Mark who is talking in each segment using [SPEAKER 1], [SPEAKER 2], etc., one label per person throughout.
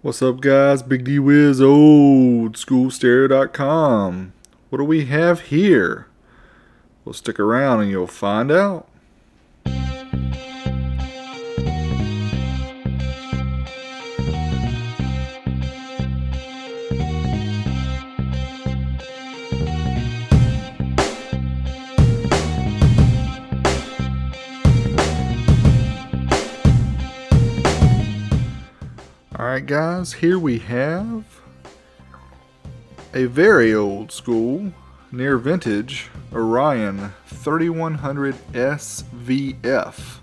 [SPEAKER 1] What's up, guys? Big D Wiz, oldschoolstereo.com. What do we have here? Well, stick around and you'll find out. Alright guys, here we have a very old school, near vintage Orion 3100 SVF.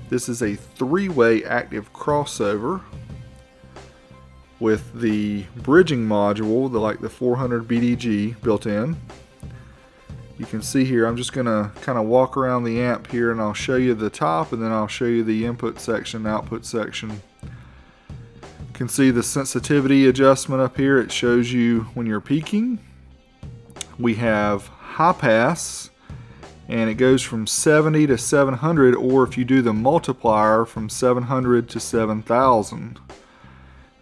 [SPEAKER 1] This is a three-way active crossover with the bridging module, the 400 BDG built in. You can see here, I'm just going to kind of walk around the amp here and I'll show you the top and then I'll show you the input section, output section. You can see the sensitivity adjustment up here. It shows you when you're peaking. We have high pass and it goes from 70 to 700, or if you do the multiplier, from 700 to 7,000.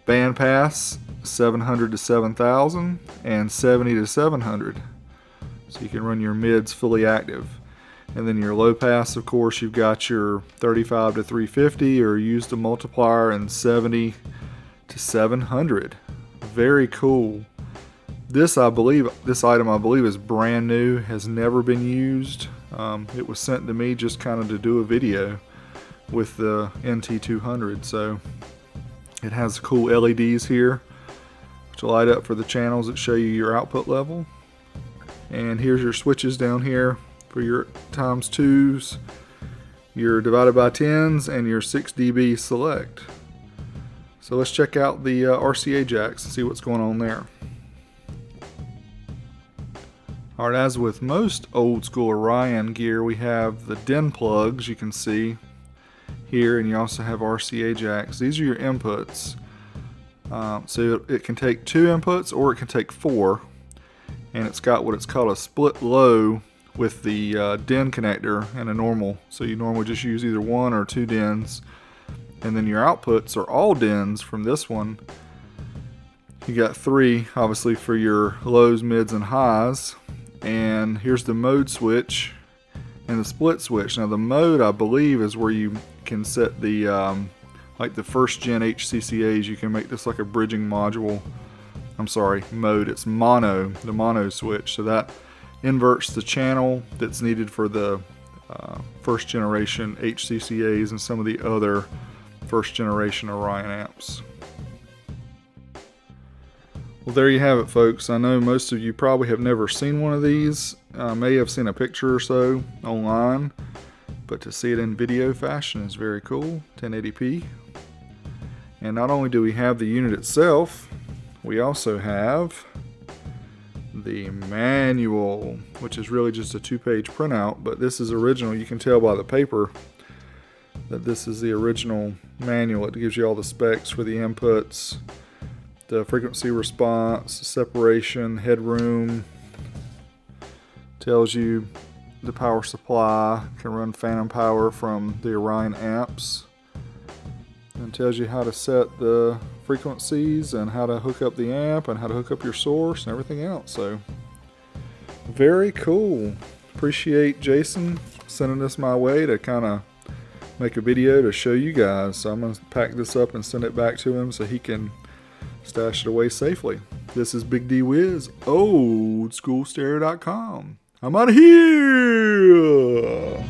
[SPEAKER 1] Band pass 700 to 7,000 and 70 to 700. So you can run your mids fully active. And then your low pass, of course, you've got your 35 to 350, or use the multiplier, and 70 to 700. Very cool. This item I believe is brand new, has never been used. It was sent to me just kind of to do a video with the NT200. So it has cool LEDs here which light up for the channels that show you your output level. And here's your switches down here for your ×2s, your divided by 10s, and your 6 dB select. So let's check out the Rca Jacks and see what's going on there. Alright, as with most old school Orion gear, we have the DIN plugs you can see here, and you also have Rca Jacks. These are your inputs. So it can take 2 inputs or it can take 4. And it's got what it's called a split low with the DIN connector and a normal. So you normally just use either 1 or 2 DINs. And then your outputs are all DINs from this one. You got 3 obviously for your lows, mids, and highs. And here's the mode switch and the split switch. Now the mode, I believe, is where you can set the like the first gen HCCAs. You can make this like a bridging module. I'm sorry, mode. It's mono, the mono switch. So that inverts the channel that's needed for the first generation HCCAs and some of the other first generation Orion amps. Well, there you have it, folks. I know most of you probably have never seen one of these. May have seen a picture or so online, but to see it in video fashion is very cool. 1080p. And not only do we have the unit itself, we also have the manual, which is really just a 2-page printout, but this is original. You can tell by the paper that this is the original manual. It gives you all the specs for the inputs, the frequency response, separation, headroom, tells you the power supply, can run phantom power from the Orion amps, and tells you how to set the frequencies and how to hook up the amp and how to hook up your source and everything else. So very cool. Appreciate Jason sending this my way to kind of make a video to show you guys. So I'm going to pack this up and send it back to him so he can stash it away safely. This is Big D Wiz, oldschoolstereo.com. I'm out of here.